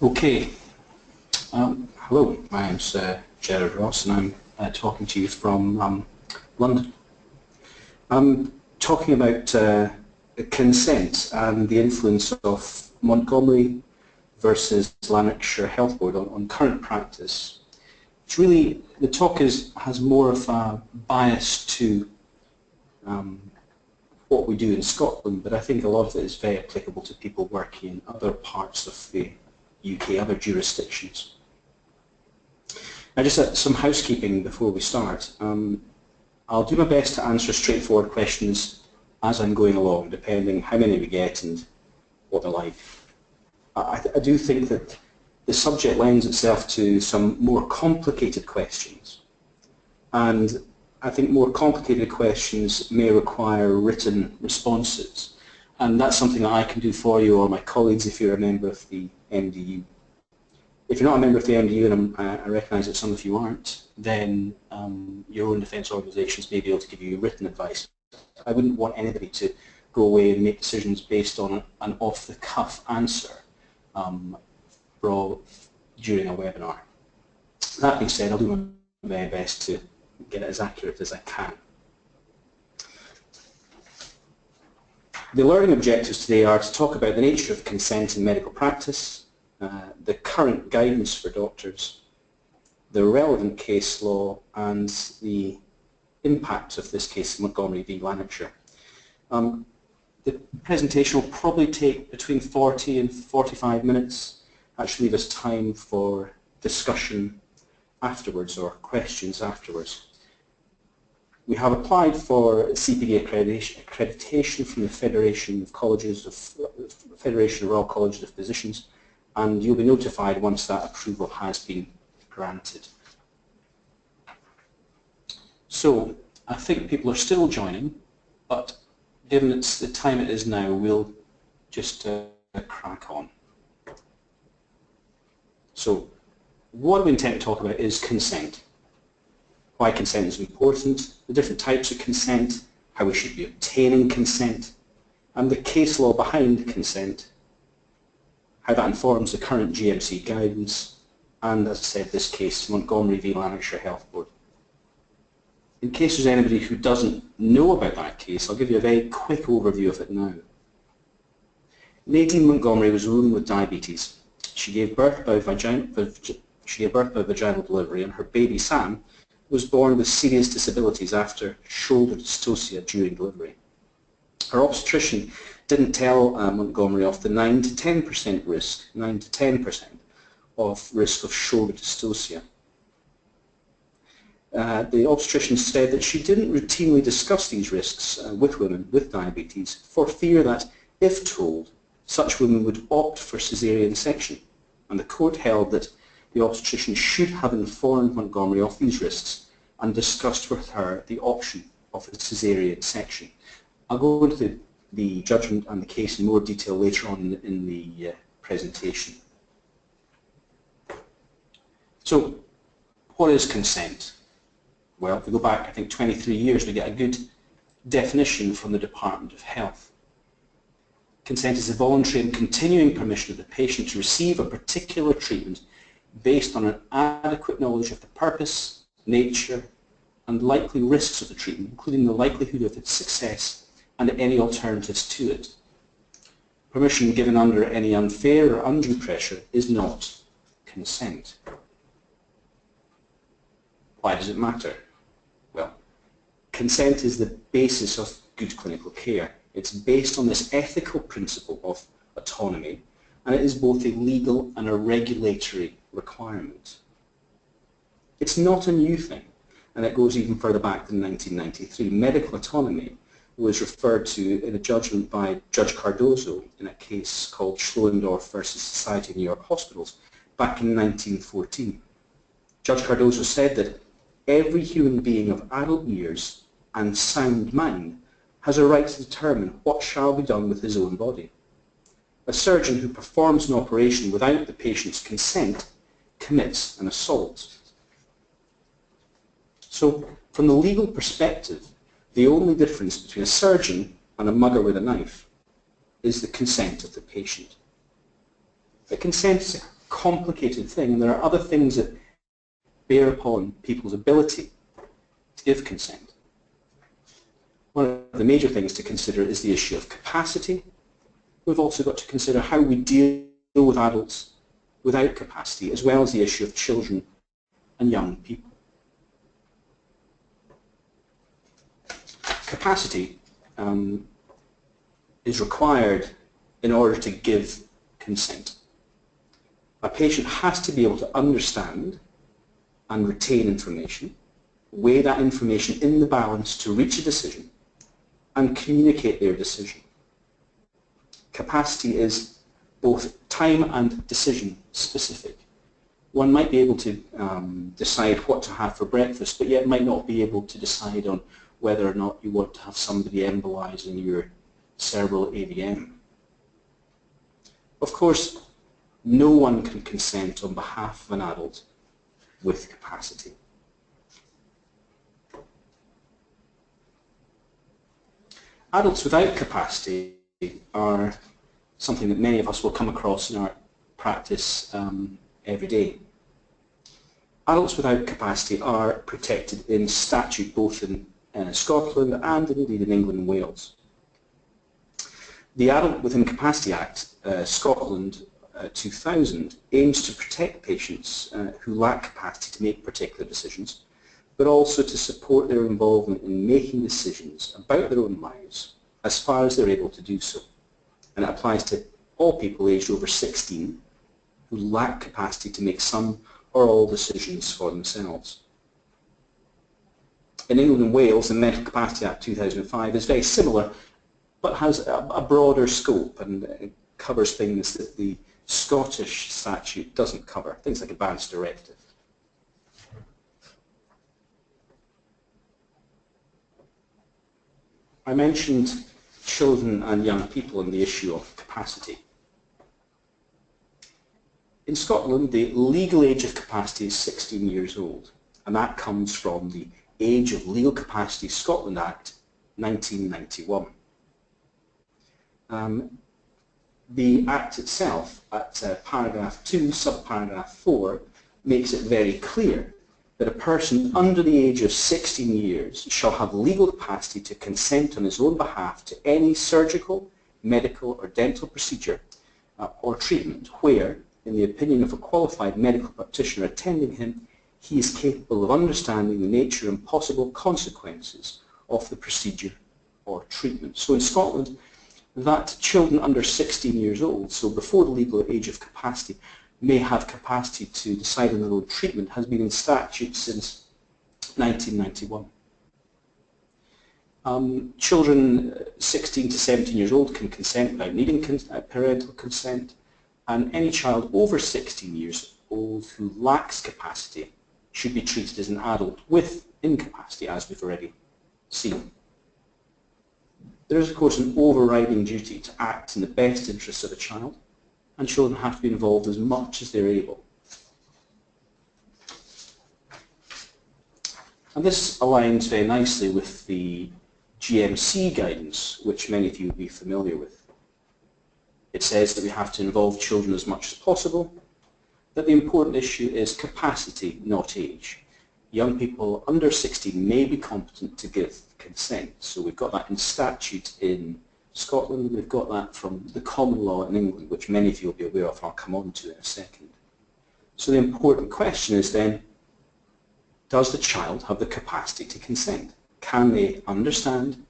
Okay, hello, my name's Jerard Ross and I'm talking to you from London. I'm talking about consent and the influence of Montgomery versus Lanarkshire Health Board on current practice. It's really, the talk has more of a bias to what we do in Scotland, but I think a lot of it is very applicable to people working in other parts of the UK, other jurisdictions. Now just some housekeeping before we start. I'll do my best to answer straightforward questions as I'm going along, depending how many we get and what they're like. I do think that the subject lends itself to some more complicated questions, and I think more complicated questions may require written responses, and that's something that I can do for you or my colleagues if you're a member of the MDU. If you're not a member of the MDU, and I recognise that some of you aren't, then your own defence organisations may be able to give you written advice. I wouldn't want anybody to go away and make decisions based on an off-the-cuff answer during a webinar. That being said, I'll do my very best to get it as accurate as I can. The learning objectives today are to talk about the nature of consent in medical practice, the current guidance for doctors, the relevant case law, and the impact of this case, Montgomery v Lanarkshire. The presentation will probably take between 40 and 45 minutes. That should leave us time for discussion afterwards or questions afterwards. We have applied for CPD accreditation from the Federation of Royal Colleges of Physicians, and you'll be notified once that approval has been granted. So I think people are still joining, but given it's the time it is now, we'll just crack on. So what we intend to talk about is consent. Why consent is important, the different types of consent, how we should be obtaining consent, and the case law behind consent, how that informs the current GMC guidance, and as I said, this case, Montgomery v Lanarkshire Health Board. In case there's anybody who doesn't know about that case, I'll give you a very quick overview of it now. Nadine Montgomery was a woman with diabetes. She gave birth by vaginal delivery, and her baby Sam was born with serious disabilities after shoulder dystocia during delivery. Her obstetrician didn't tell Montgomery of the 9 to 10% risk, 9 to 10% of risk of shoulder dystocia. The obstetrician said that she didn't routinely discuss these risks with women with diabetes for fear that, if told, such women would opt for caesarean section, and the court held that the obstetrician should have informed Montgomery of these risks and discussed with her the option of a caesarean section. I'll go into the judgment and the case in more detail later on in the presentation. So, what is consent? Well, if we go back, I think, 23 years, we get a good definition from the Department of Health. Consent is a voluntary and continuing permission of the patient to receive a particular treatment based on an adequate knowledge of the purpose, nature, and likely risks of the treatment, including the likelihood of its success and any alternatives to it. Permission given under any unfair or undue pressure is not consent. Why does it matter? Well, consent is the basis of good clinical care. It's based on this ethical principle of autonomy, and it is both a legal and a regulatory requirement. It's not a new thing, and it goes even further back than 1993. Medical autonomy was referred to in a judgment by Judge Cardozo in a case called Schlorendorf versus Society of New York Hospitals back in 1914. Judge Cardozo said that every human being of adult years and sound mind has a right to determine what shall be done with his own body. A surgeon who performs an operation without the patient's consent commits an assault. So, from the legal perspective, the only difference between a surgeon and a mugger with a knife is the consent of the patient. But consent is a complicated thing. There are other things that bear upon people's ability to give consent. One of the major things to consider is the issue of capacity. We've also got to consider how we deal with adults without capacity, as well as the issue of children and young people. Capacity is required in order to give consent. A patient has to be able to understand and retain information, weigh that information in the balance to reach a decision, and communicate their decision. Capacity is both time and decision specific. One might be able to decide what to have for breakfast, but yet might not be able to decide on whether or not you want to have somebody embolizing your cerebral AVM. Of course, no one can consent on behalf of an adult with capacity. Adults without capacity are something that many of us will come across in our practice every day. Adults without capacity are protected in statute both in Scotland and indeed in England and Wales. The Adult with Incapacity Act, Scotland 2000, aims to protect patients who lack capacity to make particular decisions, but also to support their involvement in making decisions about their own lives as far as they're able to do so. And it applies to all people aged over 16 who lack capacity to make some or all decisions for themselves. In England and Wales, the Mental Capacity Act 2005 is very similar, but has a broader scope and it covers things that the Scottish statute doesn't cover, things like advance directive. I mentioned children and young people and the issue of capacity. In Scotland, the legal age of capacity is 16 years old, and that comes from the Age of Legal Capacity Scotland Act 1991. The Act itself, at paragraph 2, subparagraph 4, makes it very clear that a person under the age of 16 years shall have legal capacity to consent on his own behalf to any surgical, medical or dental procedure or treatment where, in the opinion of a qualified medical practitioner attending him, he is capable of understanding the nature and possible consequences of the procedure or treatment. So in Scotland, that children under 16 years old, so before the legal age of capacity, may have capacity to decide on their own treatment has been in statute since 1991. Children 16 to 17 years old can consent without needing parental consent, and any child over 16 years old who lacks capacity should be treated as an adult with incapacity, as we've already seen. There is, of course, an overriding duty to act in the best interests of a child, and children have to be involved as much as they're able. And this aligns very nicely with the GMC guidance, which many of you will be familiar with. It says that we have to involve children as much as possible, that the important issue is capacity, not age. Young people under 16 may be competent to give consent. So we've got that in statute in Scotland, we've got that from the common law in England, which many of you will be aware of, I'll come on to in a second. So the important question is then, does the child have the capacity to consent? Can they understand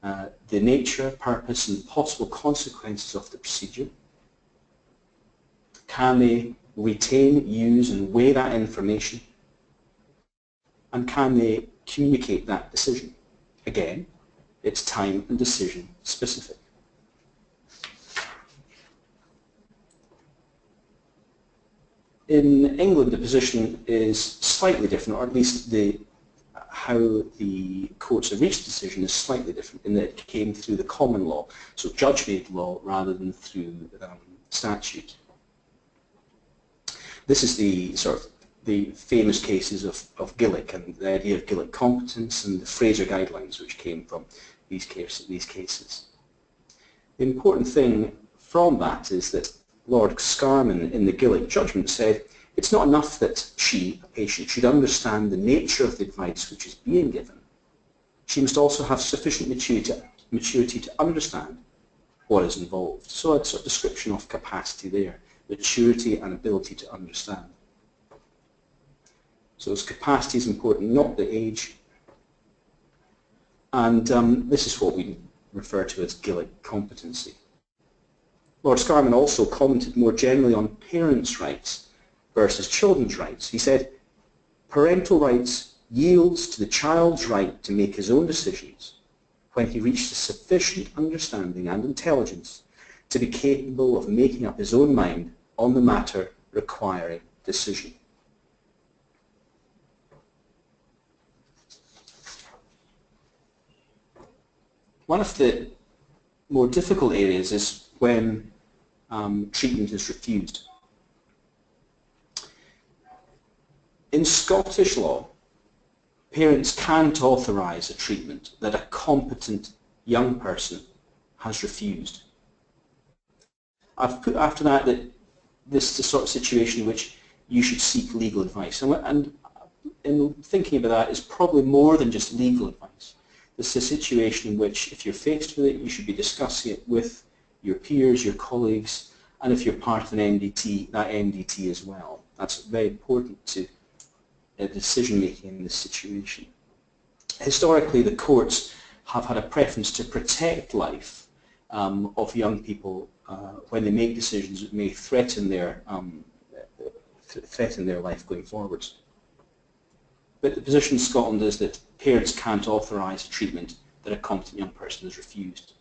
the nature, purpose and possible consequences of the procedure? Can they retain, use and weigh that information? And can they communicate that decision? Again, it's time and decision specific. In England, the position is slightly different, or at least how the courts have reached the decision is slightly different in that it came through the common law, so judge-made law rather than through statute. This is the the famous cases of Gillick and the idea of Gillick competence and the Fraser guidelines which came from these cases. The important thing from that is that Lord Scarman in the Gillick judgment said, it's not enough that she, a patient, should understand the nature of the advice which is being given. She must also have sufficient maturity to understand what is involved. So it's a description of capacity there, maturity and ability to understand. So its capacity is important, not the age. And this is what we refer to as Gillick competency. Lord Scarman also commented more generally on parents' rights versus children's rights. He said, parental rights yields to the child's right to make his own decisions when he reaches sufficient understanding and intelligence to be capable of making up his own mind on the matter requiring decision. One of the more difficult areas is when treatment is refused. In Scottish law, parents can't authorise a treatment that a competent young person has refused. I've put after that this is the sort of situation in which you should seek legal advice. And in thinking about that, it's probably more than just legal advice. This is a situation in which, if you're faced with it, you should be discussing it with your peers, your colleagues, and if you're part of an MDT, that MDT as well. That's very important to decision-making in this situation. Historically, the courts have had a preference to protect life of young people when they make decisions that may threaten their life going forwards. But the position in Scotland is that parents can't authorise treatment that a competent young person has refused.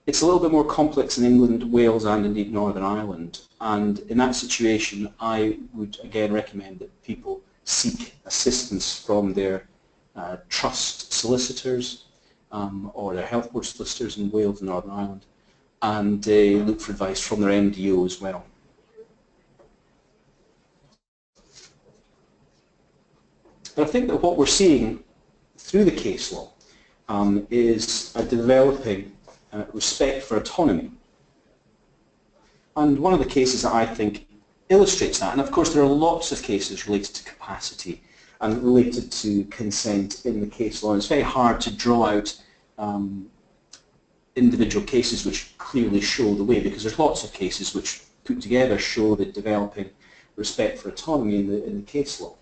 It's a little bit more complex in England, Wales and indeed Northern Ireland, and in that situation I would again recommend that people seek assistance from their trust solicitors or their health board solicitors in Wales and Northern Ireland, and look for advice from their MDO as well. But I think that what we're seeing through the case law is a developing respect for autonomy. And one of the cases that I think illustrates that, and of course there are lots of cases related to capacity and related to consent in the case law, and it's very hard to draw out individual cases which clearly show the way, because there's lots of cases which put together show the developing respect for autonomy in the case law.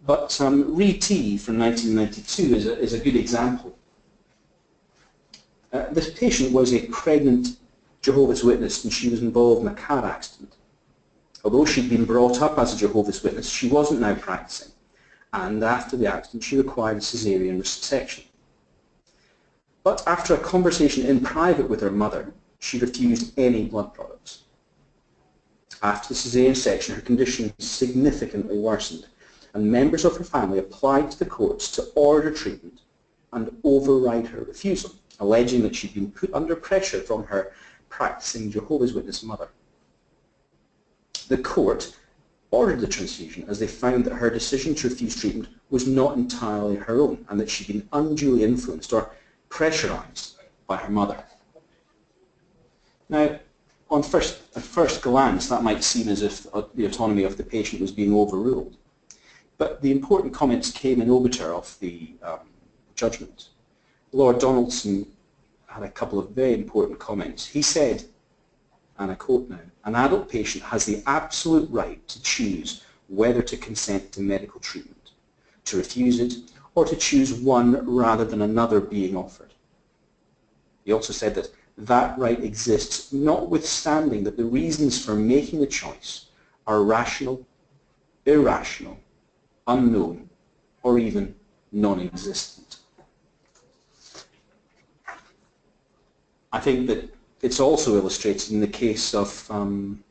But Re-T from 1992 is a good example. This patient was a pregnant Jehovah's Witness and she was involved in a car accident. Although she'd been brought up as a Jehovah's Witness, she wasn't now practicing, and after the accident she required a caesarean section. But after a conversation in private with her mother, she refused any blood products. After the caesarean section, her condition significantly worsened, and members of her family applied to the courts to order treatment and override her refusal, alleging that she'd been put under pressure from her practicing Jehovah's Witness mother. The court ordered the transfusion as they found that her decision to refuse treatment was not entirely her own and that she'd been unduly influenced or pressurised by her mother. Now, at first glance, that might seem as if the autonomy of the patient was being overruled. But the important comments came in obiter of the judgment. Lord Donaldson had a couple of very important comments. He said, and I quote now, "An adult patient has the absolute right to choose whether to consent to medical treatment, to refuse it, or to choose one rather than another being offered." He also said that that right exists notwithstanding that the reasons for making the choice are rational, irrational, unknown, or even non-existent. I think that it's also illustrated in the case of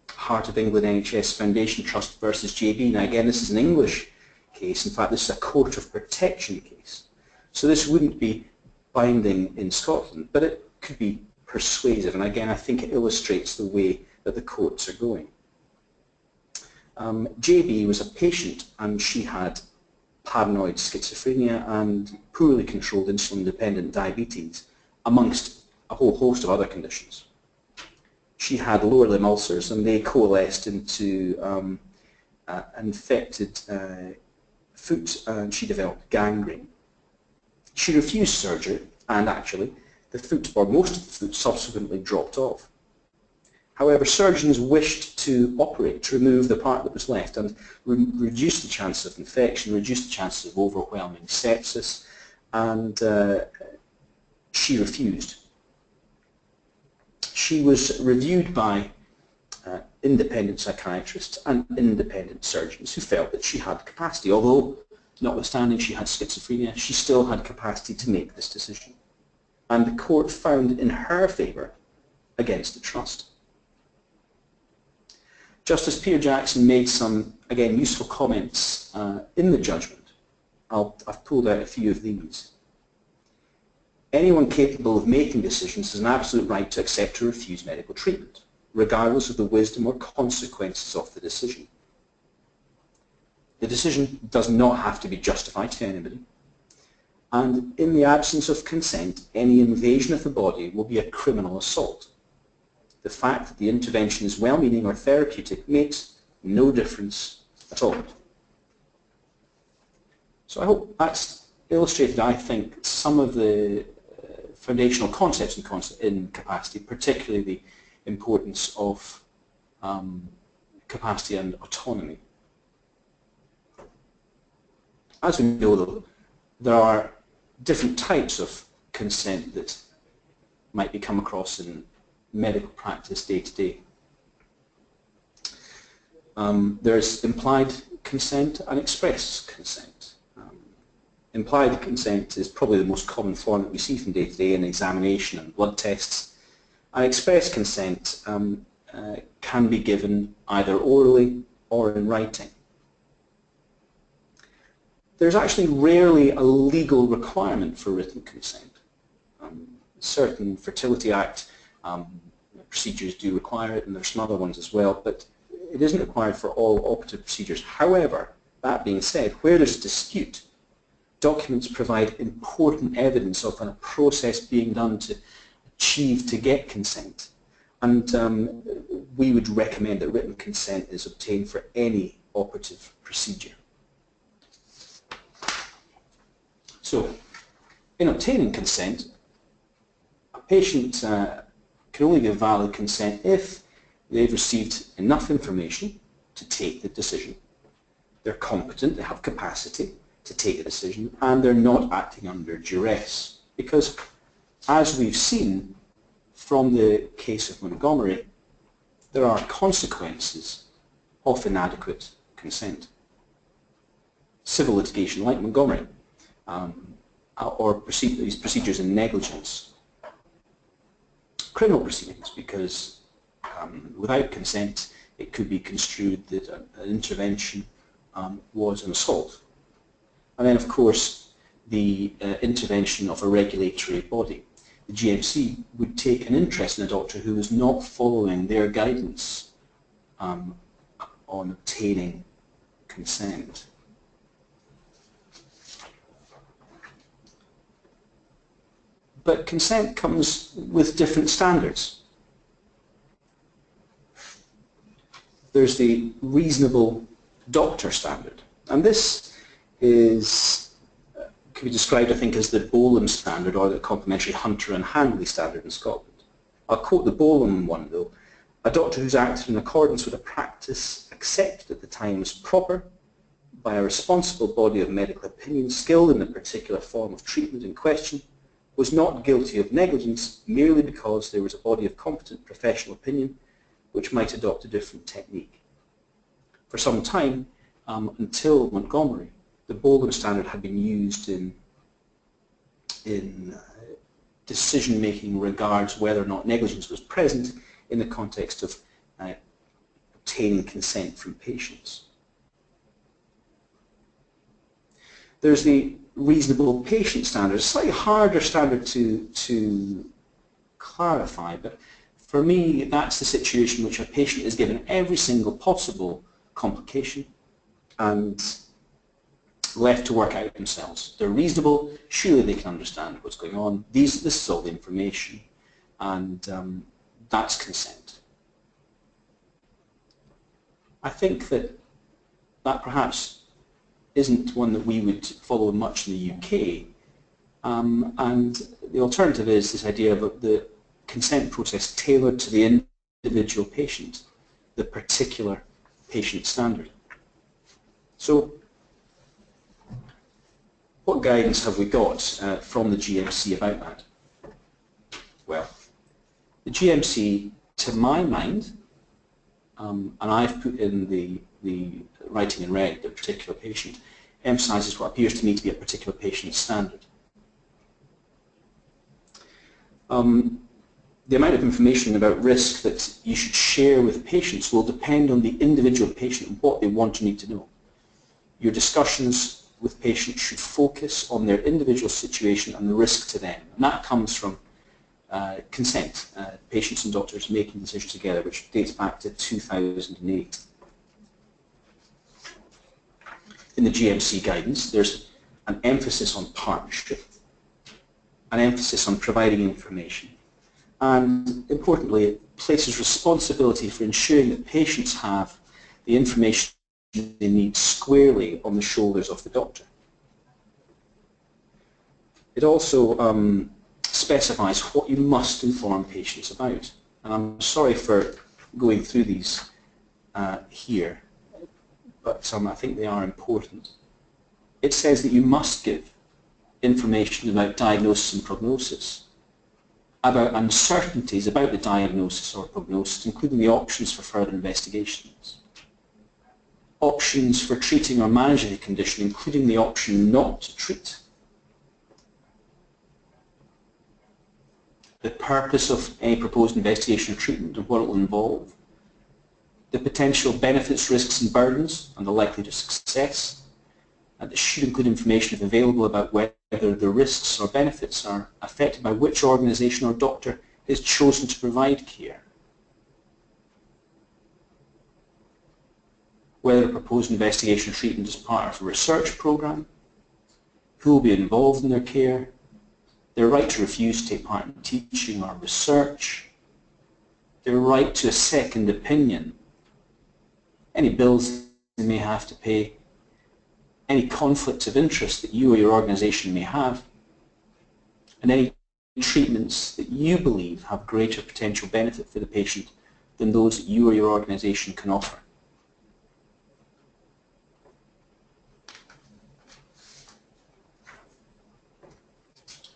Heart of England NHS Foundation Trust versus JB. Now again, this is an English case. In fact, this is a court of protection case. So this wouldn't be binding in Scotland, but it could be persuasive. And again, I think it illustrates the way that the courts are going. JB was a patient and she had paranoid schizophrenia and poorly controlled insulin-dependent diabetes, amongst a whole host of other conditions. she had lower limb ulcers, and they coalesced into an infected foot, and she developed gangrene. She refused surgery, and actually the foot, or most of the foot, subsequently dropped off. However, surgeons wished to operate to remove the part that was left and reduce the chance of infection, reduce the chances of overwhelming sepsis, and she refused. She was reviewed by independent psychiatrists and independent surgeons who felt that she had capacity. Although, notwithstanding she had schizophrenia, she still had capacity to make this decision. And the court found in her favour against the trust. Justice Peter Jackson made some, again, useful comments in the judgment. I've pulled out a few of these. Anyone capable of making decisions has an absolute right to accept or refuse medical treatment, regardless of the wisdom or consequences of the decision. The decision does not have to be justified to anybody, and in the absence of consent, any invasion of the body will be a criminal assault. The fact that the intervention is well-meaning or therapeutic makes no difference at all. So I hope that's illustrated, I think, some of the foundational concepts in capacity, particularly the importance of capacity and autonomy. As we know, though, there are different types of consent that might be come across in medical practice day to day. There's implied consent and express consent. Implied consent is probably the most common form that we see from day to day in examination and blood tests. And express consent can be given either orally or in writing. There's actually rarely a legal requirement for written consent. Certain Fertility Act procedures do require it, and there's some other ones as well, but it isn't required for all operative procedures. However, that being said, where there's a dispute, documents provide important evidence of a process being done to achieve, to get consent. And we would recommend that written consent is obtained for any operative procedure. So, in obtaining consent, a patient can only give valid consent if they've received enough information to take the decision, they're competent, they have capacity to take a decision, and they're not acting under duress. Because, as we've seen from the case of Montgomery, there are consequences of inadequate consent. Civil litigation like Montgomery, or these procedures in negligence. Criminal proceedings, because without consent it could be construed that an intervention was an assault. And then, of course, the intervention of a regulatory body. The GMC would take an interest in a doctor who is not following their guidance on obtaining consent. But consent comes with different standards. There's the reasonable doctor standard, and this can be described, I think, as the Bolam standard, or the complementary Hunter and Handley standard in Scotland. I'll quote the Bolam one, though. A doctor who's acted in accordance with a practice accepted at the time as proper by a responsible body of medical opinion skilled in the particular form of treatment in question was not guilty of negligence merely because there was a body of competent professional opinion which might adopt a different technique. For some time, until Montgomery, the Bolam standard had been used in decision-making regards whether or not negligence was present in the context of obtaining consent from patients. There's the reasonable patient standard, a slightly harder standard to clarify, but for me that's the situation in which a patient is given every single possible complication and left to work out themselves. They're reasonable, surely they can understand what's going on, this is all the information, and that's consent. I think that that perhaps isn't one that we would follow much in the UK, and the alternative is this idea of the consent process tailored to the individual patient, the particular patient standard. So what guidance have we got from the GMC about that? Well, the GMC, to my mind, and I've put in the writing in red, the particular patient, emphasises what appears to me to be a particular patient standard. The amount of information about risk that you should share with patients will depend on the individual patient and what they want or need to know. Your discussions with patients should focus on their individual situation and the risk to them. And that comes from consent, patients and doctors making decisions together, which dates back to 2008. In the GMC guidance, there's an emphasis on partnership, an emphasis on providing information, and importantly, it places responsibility for ensuring that patients have the information they need squarely on the shoulders of the doctor. It also specifies what you must inform patients about, and I'm sorry for going through these here, but I think they are important. It says that you must give information about diagnosis and prognosis, about uncertainties about the diagnosis or prognosis, including the options for further investigations, options for treating or managing a condition, including the option not to treat, the purpose of any proposed investigation or treatment and what it will involve, the potential benefits, risks and burdens and the likelihood of success, and it should include information if available about whether the risks or benefits are affected by which organisation or doctor is chosen to provide care, whether a proposed investigation or treatment is part of a research programme, who will be involved in their care, their right to refuse to take part in teaching or research, their right to a second opinion, any bills they may have to pay, any conflicts of interest that you or your organisation may have, and any treatments that you believe have greater potential benefit for the patient than those that you or your organisation can offer.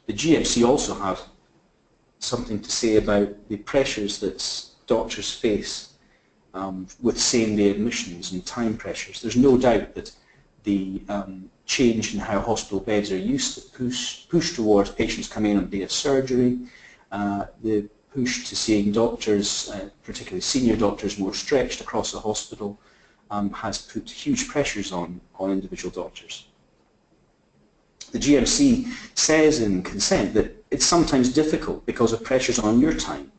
The GMC also have something to say about the pressures that doctors face with same-day admissions and time pressures. There's no doubt that the change in how hospital beds are used, the push towards patients coming in on the day of surgery, the push to seeing doctors, particularly senior doctors, more stretched across the hospital, has put huge pressures on individual doctors. The GMC says in consent that it's sometimes difficult because of pressures on your time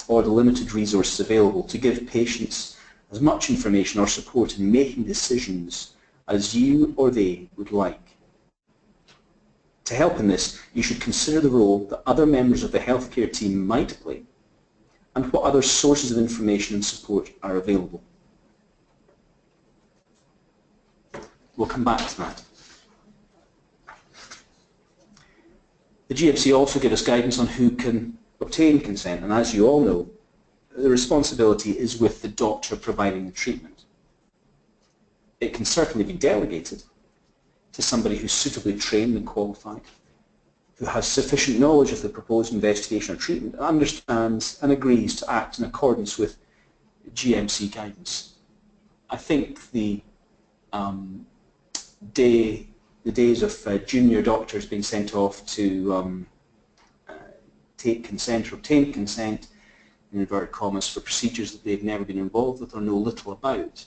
or the limited resources available to give patients as much information or support in making decisions as you or they would like. To help in this, you should consider the role that other members of the healthcare team might play and what other sources of information and support are available. We'll come back to that. The GMC also gives us guidance on who can obtain consent, and as you all know, the responsibility is with the doctor providing the treatment. It can certainly be delegated to somebody who's suitably trained and qualified, who has sufficient knowledge of the proposed investigation or treatment, understands and agrees to act in accordance with GMC guidance. I think the days of junior doctors being sent off to take consent or obtain consent, in inverted commas, for procedures that they've never been involved with or know little about,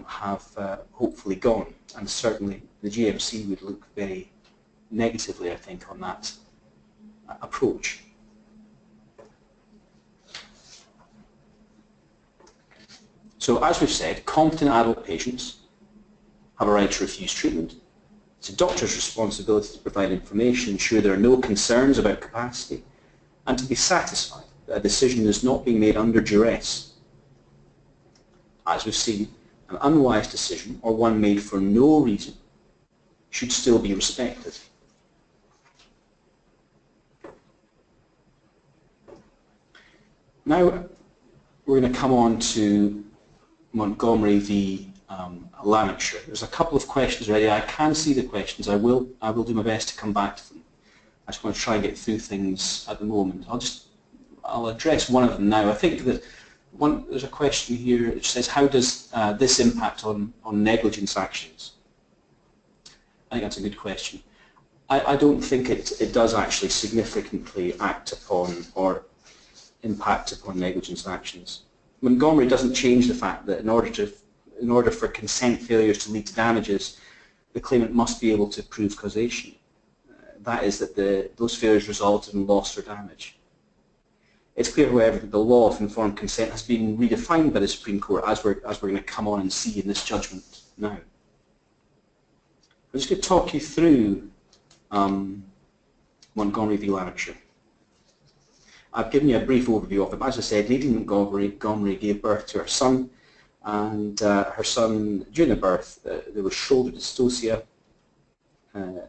have hopefully gone. And certainly the GMC would look very negatively, I think, on that approach. So as we've said, competent adult patients have a right to refuse treatment. It's a doctor's responsibility to provide information, ensure there are no concerns about capacity, and to be satisfied that a decision is not being made under duress. As we've seen, An unwise decision, or one made for no reason, should still be respected. Now we're going to come on to Montgomery v. Lanarkshire. There's a couple of questions already. I can see the questions. I will do my best to come back to them. I just want to try and get through things at the moment. I'll address one of them now. I think that there's a question here which says, how does this impact on negligence actions? I think that's a good question. I don't think it does actually significantly act upon or impact upon negligence actions. Montgomery doesn't change the fact that in order for consent failures to lead to damages, the claimant must be able to prove causation. That is that those failures resulted in loss or damage. It's clear, however, that the law of informed consent has been redefined by the Supreme Court, as we're going to come on and see in this judgment now. I'm just going to talk you through Montgomery v. Lanarkshire. I've given you a brief overview of it, but as I said, Nadine Montgomery gave birth to her son, and her son, during the birth, there was shoulder dystocia.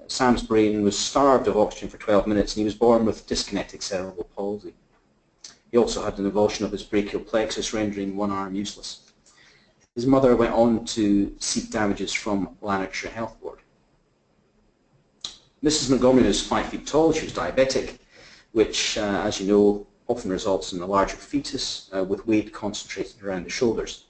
Sam's brain was starved of oxygen for 12 minutes, and he was born with dyskinetic cerebral palsy. He also had an avulsion of his brachial plexus, rendering one arm useless. His mother went on to seek damages from Lanarkshire Health Board. Mrs. Montgomery was 5 feet tall. She was diabetic, which, as you know, often results in a larger fetus with weight concentrated around the shoulders.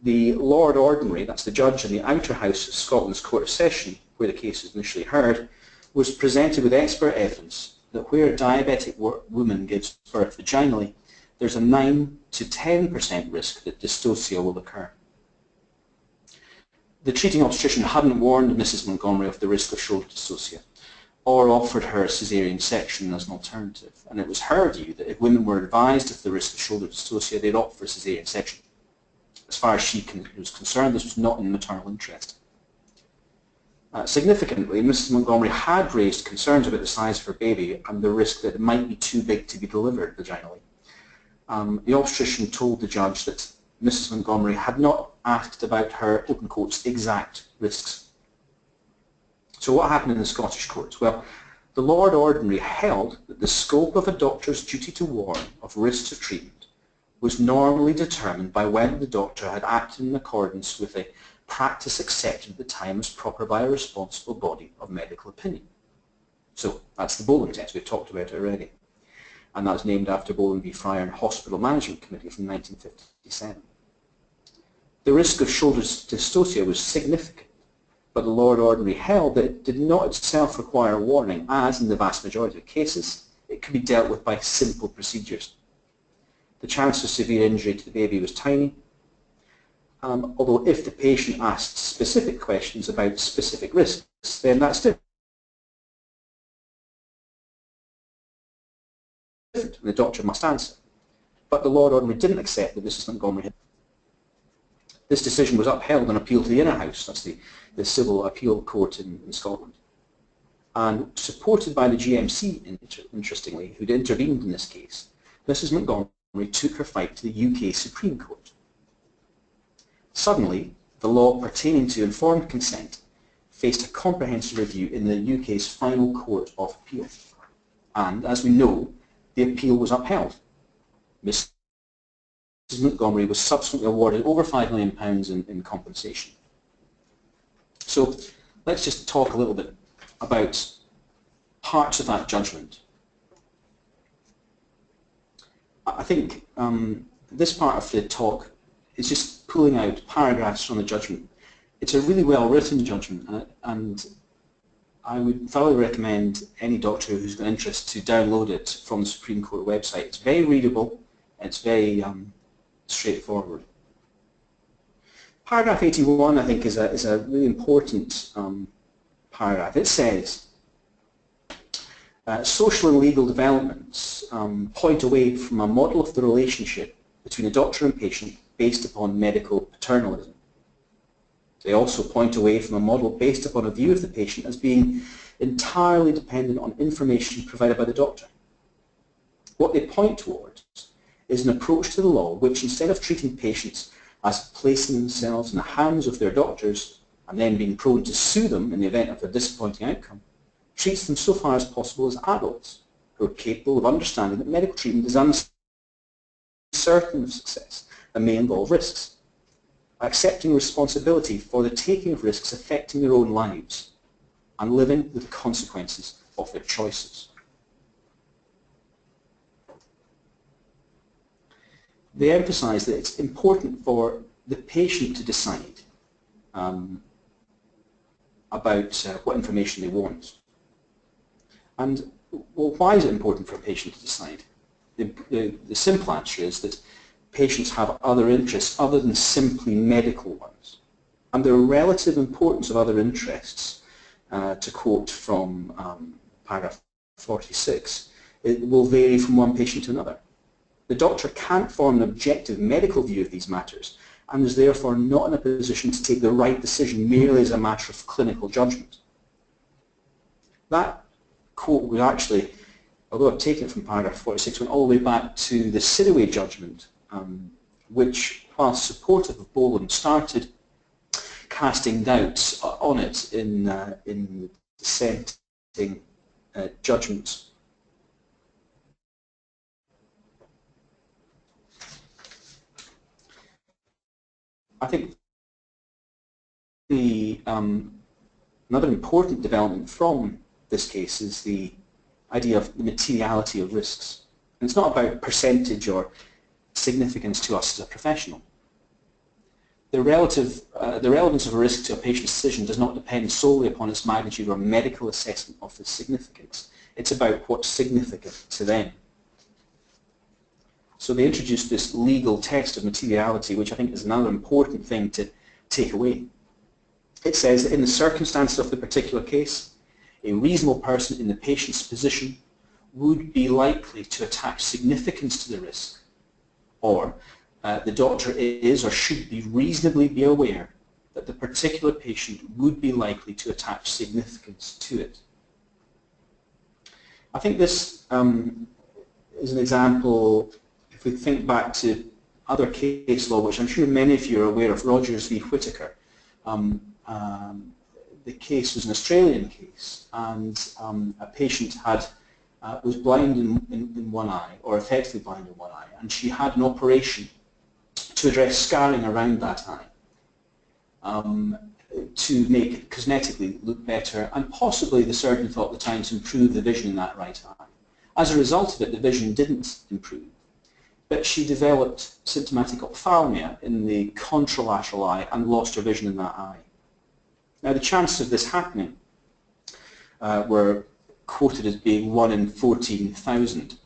The Lord Ordinary, that's the judge in the Outer House of Scotland's Court of Session, where the case was initially heard, was presented with expert evidence that where a diabetic woman gives birth vaginally, there's a 9 to 10% risk that dystocia will occur. The treating obstetrician hadn't warned Mrs. Montgomery of the risk of shoulder dystocia, or offered her caesarean section as an alternative, and it was her view that if women were advised of the risk of shoulder dystocia, they'd opt for caesarean section. As far as she was concerned, this was not in maternal interest. Significantly, Mrs. Montgomery had raised concerns about the size of her baby and the risk that it might be too big to be delivered vaginally. The obstetrician told the judge that Mrs. Montgomery had not asked about her, open quotes, exact risks. So what happened in the Scottish courts? Well, the Lord Ordinary held that the scope of a doctor's duty to warn of risks of treatment was normally determined by whether the doctor had acted in accordance with a practice accepted at the time as proper by a responsible body of medical opinion. So that's the Boland test. We've talked about it already. And that was named after Boland v. Fryer and Hospital Management Committee from 1957. The risk of shoulder dystocia was significant, but the Lord Ordinary held that it did not itself require warning, as in the vast majority of cases, it could be dealt with by simple procedures. The chance of severe injury to the baby was tiny, although if the patient asked specific questions about specific risks, then that's different. And the doctor must answer. But the Lord Ordinary didn't accept that Mrs. Montgomery had. This decision was upheld on appeal to the Inner House, that's the civil appeal court in Scotland, and supported by the GMC, interestingly, who'd intervened in this case. Mrs. Montgomery took her fight to the UK Supreme Court. Suddenly, the law pertaining to informed consent faced a comprehensive review in the UK's final court of appeal. And, as we know, the appeal was upheld. Mrs. Montgomery was subsequently awarded over £5 million in compensation. So let's just talk a little bit about parts of that judgment. I think this part of the talk is just pulling out paragraphs from the judgment. It's a really well-written judgment, and I would thoroughly recommend any doctor who's got interest to download it from the Supreme Court website. It's very readable, it's very straightforward. Paragraph 81, I think, is a really important paragraph. It says, social and legal developments point away from a model of the relationship between a doctor and patient based upon medical paternalism. They also point away from a model based upon a view of the patient as being entirely dependent on information provided by the doctor. What they point towards is an approach to the law which, instead of treating patients as placing themselves in the hands of their doctors and then being prone to sue them in the event of a disappointing outcome, treats them so far as possible as adults who are capable of understanding that medical treatment is uncertain of success and may involve risks, accepting responsibility for the taking of risks affecting their own lives and living with the consequences of their choices. They emphasise that it's important for the patient to decide about what information they want. And well, why is it important for a patient to decide? The simple answer is that patients have other interests other than simply medical ones. And the relative importance of other interests, to quote from paragraph 46, it will vary from one patient to another. The doctor can't form an objective medical view of these matters and is therefore not in a position to take the right decision merely as a matter of clinical judgment. That quote was actually, although I've taken it from paragraph 46, went all the way back to the Sidaway judgment, which, while supportive of Boland, started casting doubts on it in dissenting judgments. I think another important development from this case is the idea of the materiality of risks. And it's not about percentage or significance to us as a professional. The relevance of a risk to a patient's decision does not depend solely upon its magnitude or medical assessment of its significance. It's about what's significant to them. So they introduced this legal test of materiality, which I think is another important thing to take away. It says that in the circumstances of the particular case, a reasonable person in the patient's position would be likely to attach significance to the risk, or the doctor is or should be reasonably be aware that the particular patient would be likely to attach significance to it. I think this is an example. If we think back to other case law, which I'm sure many of you are aware of, Rogers v. Whittaker. The case was an Australian case, and a patient was blind in one eye, or effectively blind in one eye, and she had an operation to address scarring around that eye to make it cosmetically look better, and possibly the surgeon thought at the time to improve the vision in that right eye. As a result of it, the vision didn't improve, but she developed symptomatic ophthalmia in the contralateral eye and lost her vision in that eye. Now, the chances of this happening were quoted as being 1 in 14,000.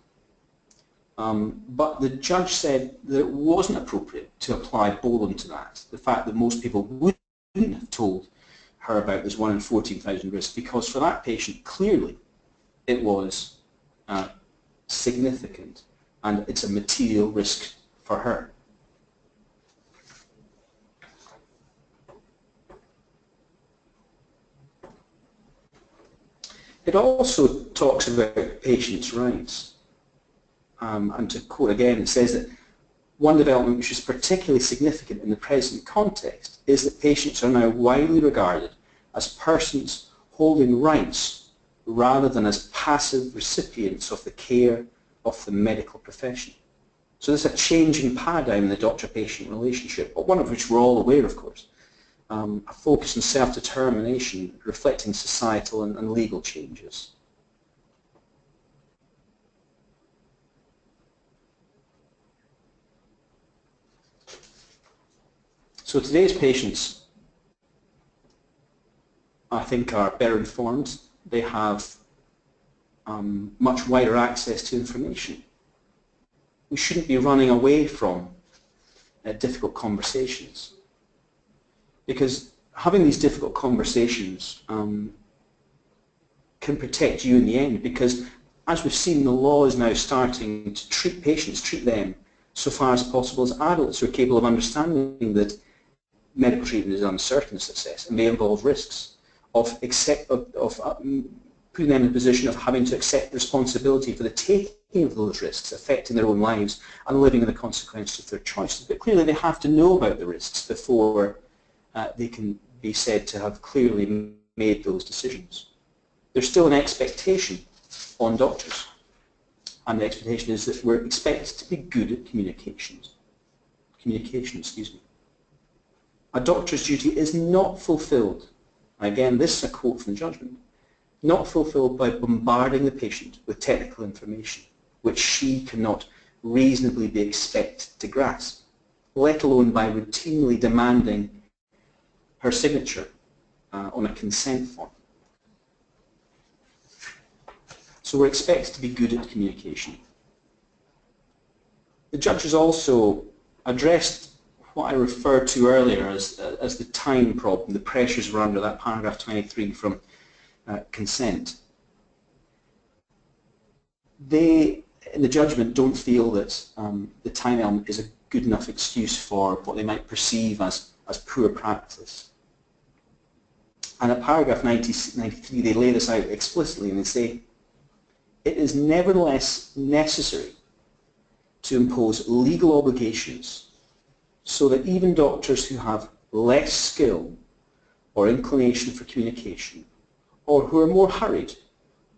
But the judge said that it wasn't appropriate to apply Boland to that, the fact that most people wouldn't have told her about this 1 in 14,000 risk, because for that patient, clearly, it was significant, and it's a material risk for her. It also talks about patients' rights. And to quote again, it says that one development which is particularly significant in the present context is that patients are now widely regarded as persons holding rights rather than as passive recipients of the care of the medical profession. So there's a change in paradigm in the doctor-patient relationship, but one of which we're all aware, of course. A focus on self-determination reflecting societal and legal changes. So today's patients, I think, are better informed. They have much wider access to information. We shouldn't be running away from difficult conversations, because having these difficult conversations can protect you in the end, because as we've seen, the law is now starting to treat patients, treat them so far as possible as adults who are capable of understanding that medical treatment is uncertain of success and may involve risks of putting them in a position of having to accept responsibility for the taking of those risks, affecting their own lives and living in the consequences of their choices. But clearly they have to know about the risks before they can be said to have clearly made those decisions. There's still an expectation on doctors, and the expectation is that we're expected to be good at communication. A doctor's duty is not fulfilled, again this is a quote from the judgment, not fulfilled by bombarding the patient with technical information which she cannot reasonably be expected to grasp, let alone by routinely demanding her signature on a consent form. So we're expected to be good at communication. The judges also addressed what I referred to earlier as the time problem, the pressures were under that paragraph 23 from consent. They, in the judgment, don't feel that the time element is a good enough excuse for what they might perceive as poor practice. And at paragraph 93 they lay this out explicitly and they say, it is nevertheless necessary to impose legal obligations so that even doctors who have less skill or inclination for communication or who are more hurried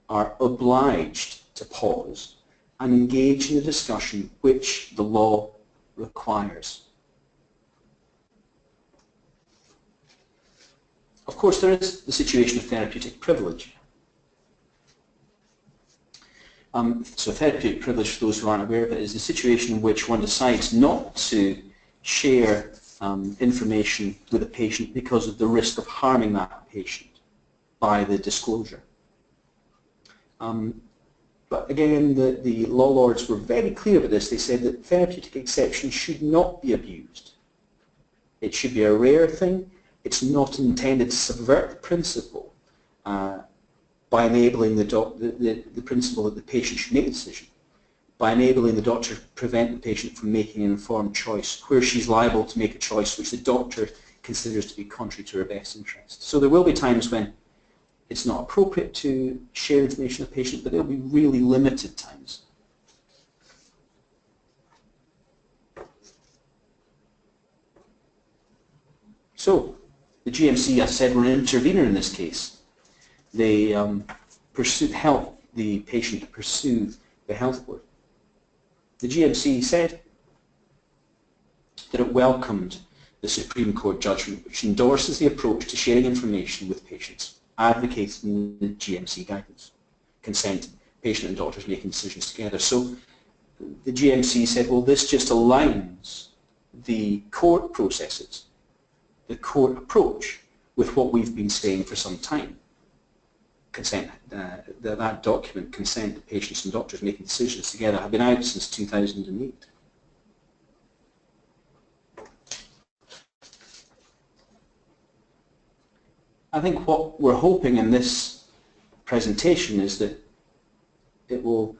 are obliged to pause and engage in a discussion which the law requires. Of course, there is the situation of therapeutic privilege. So therapeutic privilege, for those who aren't aware of it, is the situation in which one decides not to share information with a patient because of the risk of harming that patient by the disclosure. But again, the law lords were very clear about this. They said that therapeutic exception should not be abused. It should be a rare thing. It's not intended to subvert the principle by enabling the principle that the patient should make a decision, by enabling the doctor to prevent the patient from making an informed choice where she's liable to make a choice which the doctor considers to be contrary to her best interest. So there will be times when it's not appropriate to share information with the patient, but there will be really limited times. So the GMC, as I said, were an intervener in this case. They helped the patient to pursue the health board. The GMC said that it welcomed the Supreme Court judgment which endorses the approach to sharing information with patients, advocated in the GMC guidance, consent, patient and doctors making decisions together. So the GMC said, well, this just aligns the court processes, the court approach, with what we've been saying for some time. Consent, that document, consent, patients and doctors making decisions together, have been out since 2008. I think what we're hoping in this presentation is that it will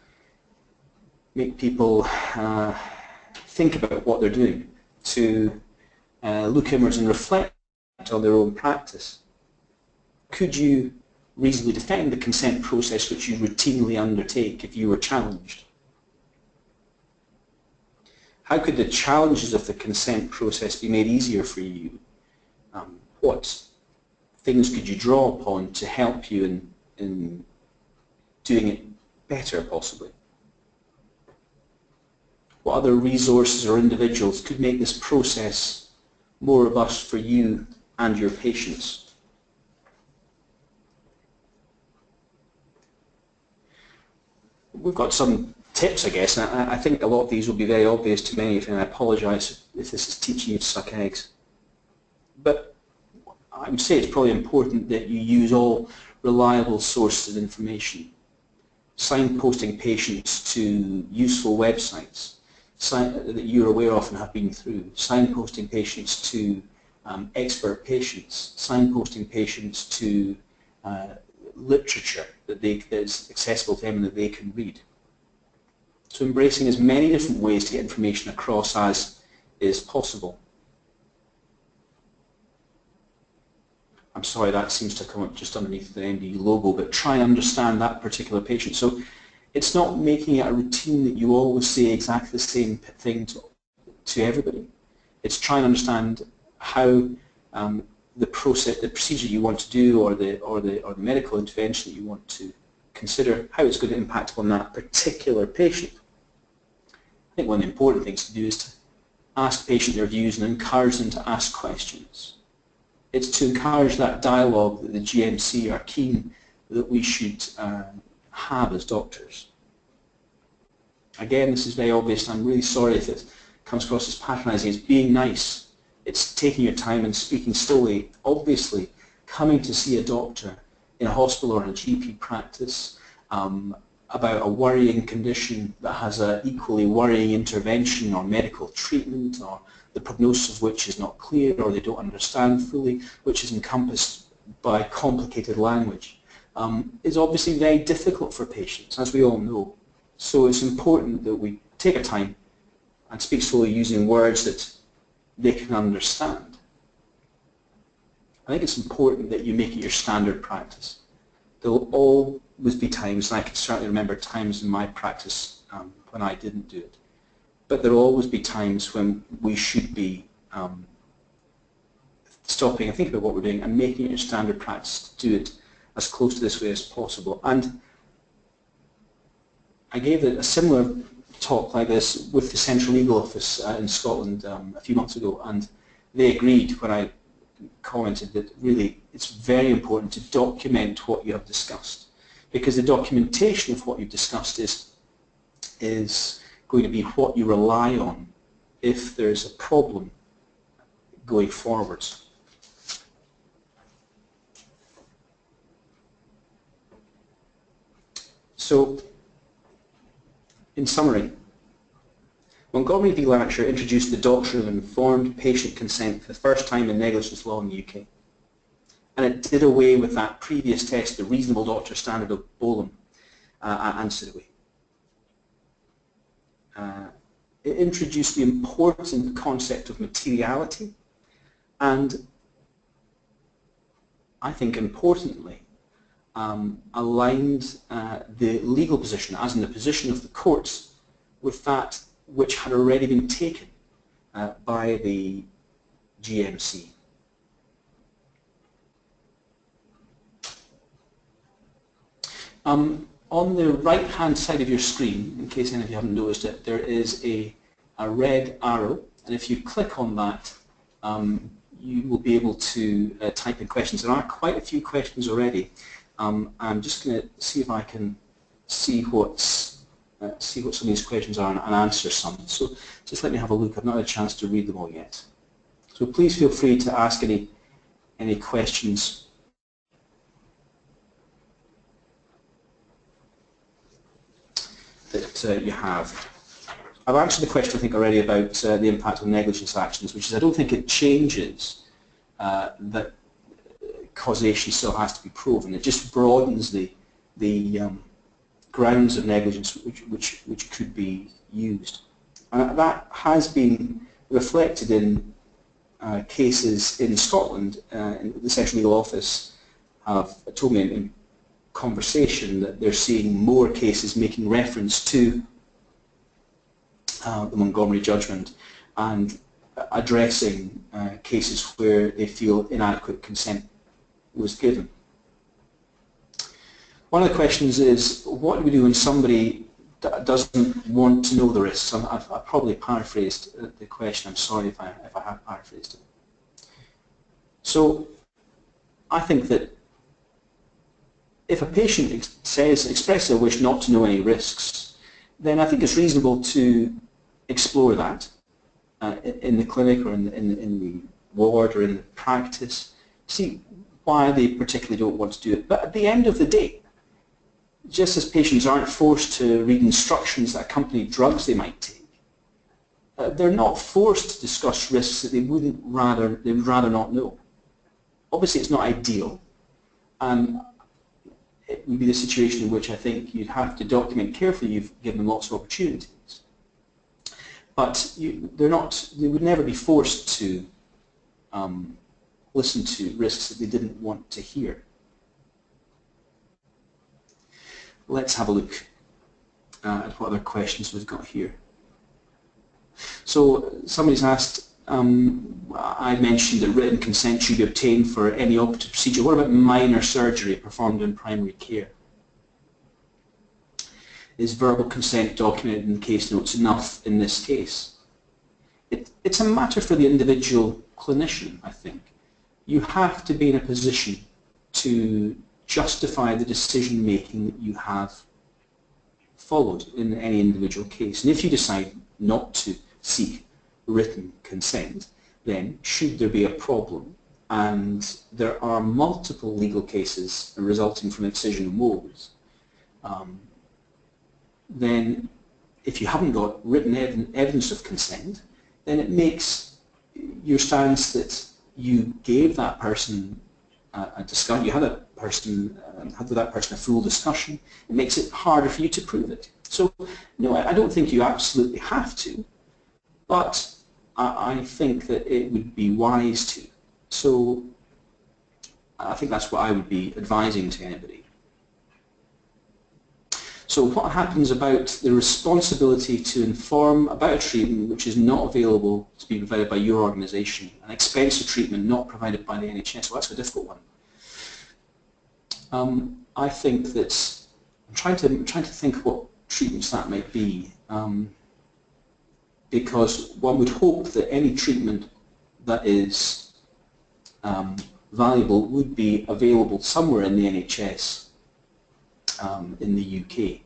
make people think about what they're doing, to look inwards and reflect on their own practice. Could you reasonably defend the consent process which you routinely undertake if you were challenged? How could the challenges of the consent process be made easier for you? What things could you draw upon to help you in doing it better, possibly? What other resources or individuals could make this process more robust for you and your patients? We've got some tips, I guess, and I think a lot of these will be very obvious to many of you, and I apologise if this is teaching you to suck eggs. But I would say it's probably important that you use all reliable sources of information. Signposting patients to useful websites that you're aware of and have been through. Signposting patients to expert patients. Signposting patients to literature that is accessible to them and that they can read. So embracing as many different ways to get information across as is possible. I'm sorry, that seems to come up just underneath the MD logo, but try and understand that particular patient. So It's not making it a routine that you always say exactly the same thing to everybody. It's trying to understand how the procedure you want to do, or the medical intervention that you want to consider, how it's going to impact on that particular patient. I think one of the important things to do is to ask the patient their views and encourage them to ask questions. It's to encourage that dialogue that the GMC are keen that we should have as doctors. Again, this is very obvious, and I'm really sorry if it comes across as patronising. It's being nice. It's taking your time and speaking slowly. Obviously, coming to see a doctor in a hospital or in a GP practice about a worrying condition that has an equally worrying intervention or medical treatment, or the prognosis of which is not clear or they don't understand fully, which is encompassed by complicated language, is obviously very difficult for patients, as we all know. So it's important that we take our time and speak slowly using words that they can understand. I think it's important that you make it your standard practice. There will always be times, and I can certainly remember times in my practice when I didn't do it, but there will always be times when we should be stopping and thinking about what we're doing and making it your standard practice to do it as close to this way as possible. And I gave a similar talk like this with the Central Legal Office in Scotland a few months ago, and they agreed when I commented that really it's very important to document what you have discussed, because the documentation of what you've discussed is going to be what you rely on if there's a problem going forwards. So, in summary, Montgomery v. Lanarkshire introduced the doctrine of informed patient consent for the first time in negligence law in the UK. And it did away with that previous test, the reasonable doctor standard of Bolam and Sidaway. It introduced the important concept of materiality, and I think importantly, aligned the legal position, as in the position of the courts, with that which had already been taken by the GMC. On the right-hand side of your screen, in case any of you haven't noticed it, there is a red arrow, and if you click on that, you will be able to type in questions. There are quite a few questions already. I'm just going to see if I can see what some of these questions are and answer some. So just let me have a look. I've not had a chance to read them all yet. So please feel free to ask any questions. That you have. I've answered the question, I think, already about the impact on negligence actions, which is I don't think it changes that causation still has to be proven. It just broadens the grounds of negligence which could be used. That has been reflected in cases in Scotland. The Central Legal Office have told me in conversation that they're seeing more cases making reference to the Montgomery judgment and addressing cases where they feel inadequate consent was given. One of the questions is, what do we do when somebody doesn't want to know the risks? I've probably paraphrased the question. I'm sorry if I have paraphrased it. So I think that if a patient expresses a wish not to know any risks, then I think it's reasonable to explore that in the clinic or in the ward or in the practice, see why they particularly don't want to do it. But at the end of the day, just as patients aren't forced to read instructions that accompany drugs they might take, they're not forced to discuss risks that they would rather not know. Obviously, it's not ideal, and it would be the situation in which I think you'd have to document carefully. You've given them lots of opportunities, but they would never be forced to listen to risks that they didn't want to hear. Let's have a look. at what other questions we've got here. So somebody's asked, I mentioned that written consent should be obtained for any operative procedure. What about minor surgery performed in primary care? Is verbal consent documented in the case notes enough in this case? It's a matter for the individual clinician, I think. You have to be in a position to justify the decision making that you have followed in any individual case. And if you decide not to seek written consent, then should there be a problem, and there are multiple legal cases resulting from excisional moles, then if you haven't got written evidence of consent, then it makes your stance that you gave that person a discussion, you had that person a full discussion, it makes it harder for you to prove it. So no, I don't think you absolutely have to, but I think that it would be wise to. So I think that's what I would be advising to anybody. So what happens about the responsibility to inform about a treatment which is not available to be provided by your organisation, an expensive treatment not provided by the NHS? Well, that's a difficult one. I think that I'm trying to think what treatments that might be, because one would hope that any treatment that is valuable would be available somewhere in the NHS in the UK.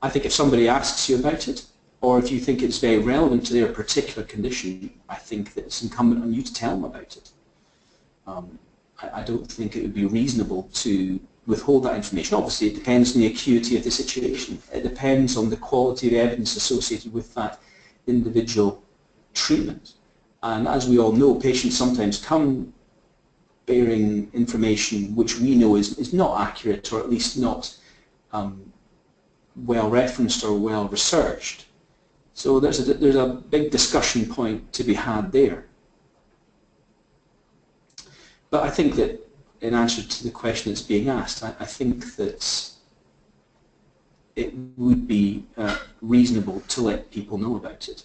I think if somebody asks you about it, or if you think it's very relevant to their particular condition, I think that it's incumbent on you to tell them about it. I don't think it would be reasonable to withhold that information. Obviously, it depends on the acuity of the situation. It depends on the quality of the evidence associated with that individual treatment. And as we all know, patients sometimes come bearing information which we know is not accurate, or at least not well referenced or well researched. So there's a big discussion point to be had there. But I think that in answer to the question that's being asked, I think that it would be reasonable to let people know about it.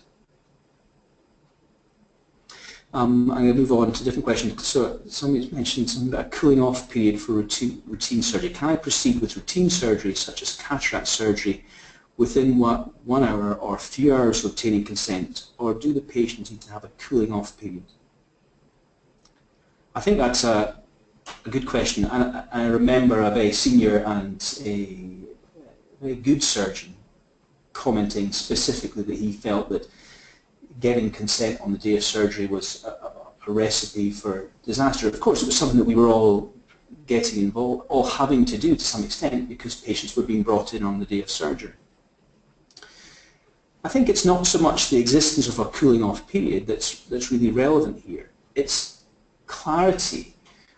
I'm going to move on to different questions. So somebody's mentioned something about a cooling off period for routine surgery. Can I proceed with routine surgery such as cataract surgery within 1 hour or a few hours of obtaining consent, or do the patient need to have a cooling off period? I think that's a good question. I remember a very senior and a very good surgeon commenting specifically that he felt that getting consent on the day of surgery was a recipe for disaster. Of course, it was something that we were all getting involved, all having to do to some extent, because patients were being brought in on the day of surgery. I think it's not so much the existence of a cooling off period that's really relevant here. It's clarity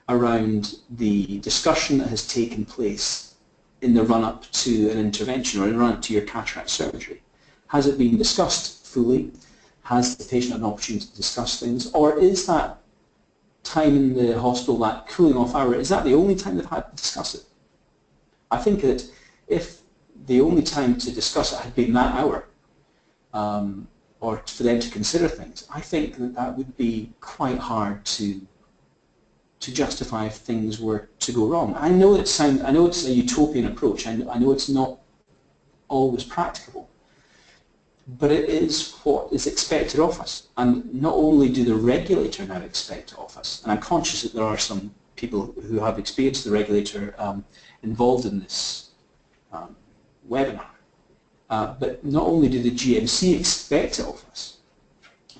around the discussion that has taken place in the run-up to an intervention or in the run-up to your cataract surgery. Has it been discussed fully? Has the patient had an opportunity to discuss things, or is that time in the hospital, that cooling off hour, is that the only time they've had to discuss it? I think that if the only time to discuss it had been that hour, or for them to consider things, I think that that would be quite hard to justify if things were to go wrong. I know it's a utopian approach. I know it's not always practicable, but it is what is expected of us. And not only do the regulator now expect it of us, and I'm conscious that there are some people who have experienced the regulator involved in this webinar, but not only do the GMC expect it of us,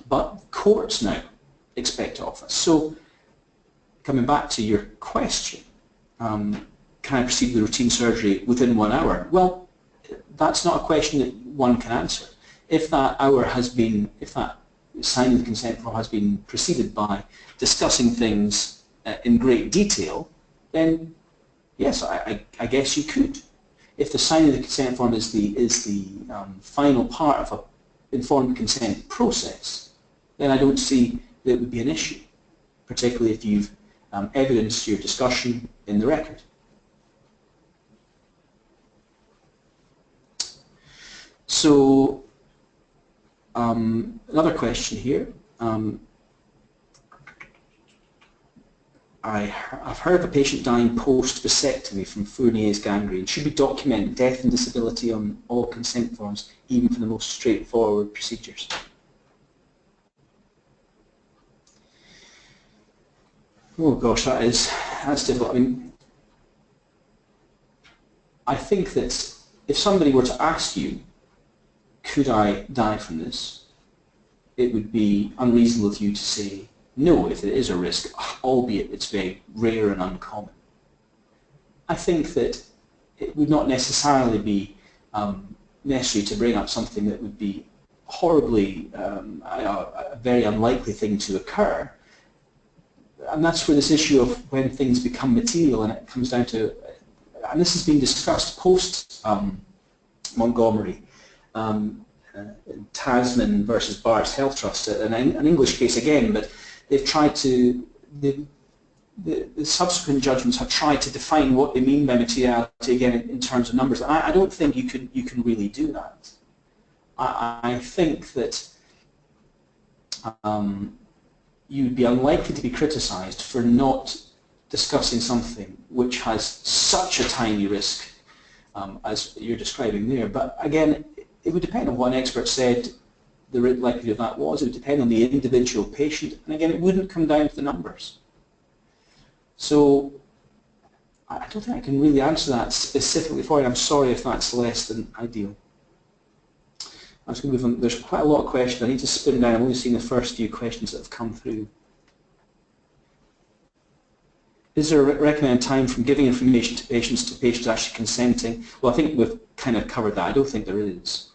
but courts now expect it of us. So coming back to your question, can I proceed with routine surgery within 1 hour? Well, that's not a question that one can answer. If that hour has been, if that signing the consent form has been preceded by discussing things in great detail, then yes, I guess you could. If the signing of the consent form is the final part of an informed consent process, then I don't see that it would be an issue, particularly if you've evidenced your discussion in the record. So another question here. I've heard of a patient dying post-vasectomy from Fournier's gangrene. Should we document death and disability on all consent forms, even for the most straightforward procedures? Oh gosh, that's difficult. I mean, I think that if somebody were to ask you, could I die from this, it would be unreasonable of you to say no if it is a risk, albeit it's very rare and uncommon. I think that it would not necessarily be necessary to bring up something that would be horribly, a very unlikely thing to occur. And that's where this issue of when things become material, and it comes down to, and this has been discussed post Montgomery, Tasman versus Barts Health Trust, an English case again, but they've tried to, the subsequent judgments have tried to define what they mean by materiality again in terms of numbers. And I don't think you can really do that. I think that you'd be unlikely to be criticised for not discussing something which has such a tiny risk as you're describing there. But again, it would depend on what an expert said the likelihood of that was. It would depend on the individual patient, and again, it wouldn't come down to the numbers. So I don't think I can really answer that specifically for you. I'm sorry if that's less than ideal. I'm just going to move on. There's quite a lot of questions. I need to spin down. I've only seen the first few questions that have come through. Is there a recommended time from giving information to patients actually consenting? Well, I think we've kind of covered that. I don't think there is.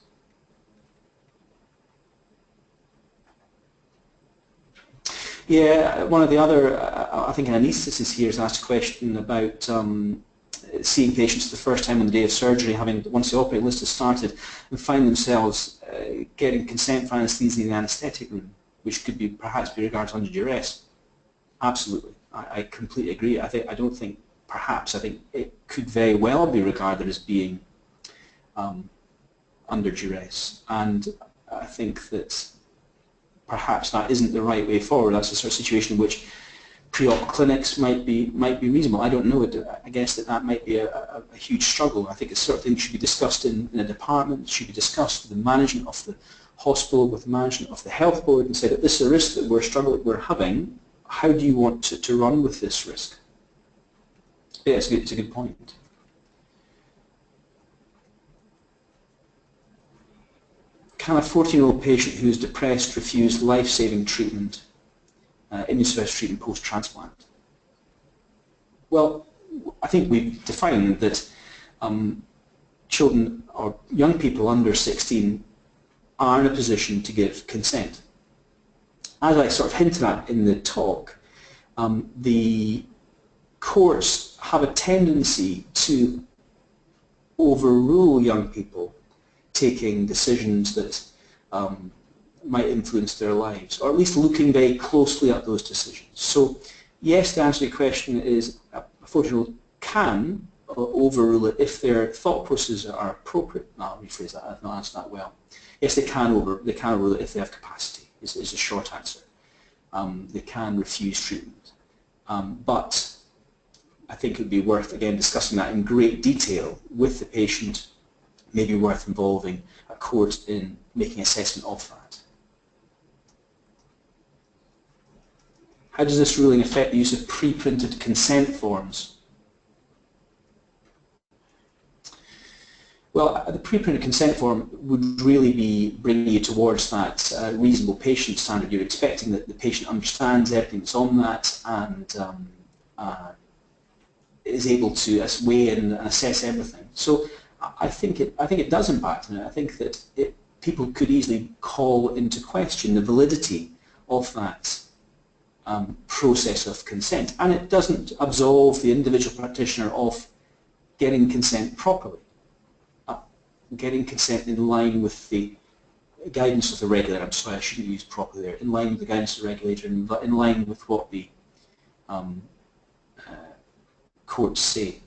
Yeah, one of the other, I think an anaesthetist here has asked a question about seeing patients the first time on the day of surgery, having, once the operating list has started, and find themselves getting consent for anaesthesia in the anaesthetic room, which could be perhaps be regarded under duress. Absolutely, I completely agree. I don't think perhaps, I think it could very well be regarded as being under duress, and I think that perhaps that isn't the right way forward. That's the sort of situation in which pre-op clinics might be reasonable. I don't know. I guess that might be a huge struggle. I think it's the sort of thing that should be discussed in a department. It should be discussed with the management of the hospital, with the management of the health board, and say that this is a risk that we're having. How do you want to run with this risk? Yeah, it's a good point. Can a 14-year-old patient who is depressed refuse life-saving treatment, immunosuppressive treatment post-transplant? Well, I think we've defined that children or young people under 16 are in a position to give consent. As I sort of hinted at in the talk, the courts have a tendency to overrule young people taking decisions that might influence their lives, or at least looking very closely at those decisions. So yes, the answer to your question is a 14-year-old can overrule it if their thought processes are appropriate. No, I'll rephrase that, I've not answered that well. Yes, they can overrule it if they have capacity, is a short answer. They can refuse treatment. But I think it would be worth, again, discussing that in great detail with the patient, maybe worth involving a court in making assessment of that. How does this ruling affect the use of pre-printed consent forms? Well, the pre-printed consent form would really be bringing you towards that reasonable patient standard. You're expecting that the patient understands everything that's on that and is able to weigh in and assess everything. So I think it does impact on it. I think that people could easily call into question the validity of that process of consent, and it doesn't absolve the individual practitioner of getting consent properly, getting consent in line with the guidance of the regulator. I'm sorry, I shouldn't use properly there. In line with the guidance of the regulator, and in line with what the courts say.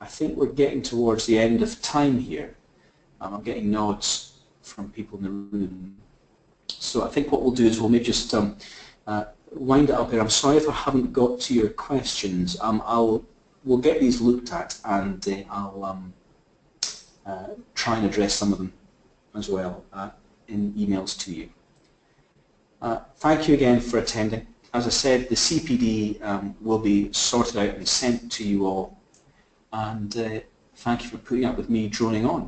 I think we're getting towards the end of time here. I'm getting nods from people in the room. So I think what we'll do is we'll maybe just wind it up here. I'm sorry if I haven't got to your questions. We'll get these looked at, and I'll try and address some of them as well in emails to you. Thank you again for attending. As I said, the CPD will be sorted out and sent to you all, and thank you for putting up with me droning on.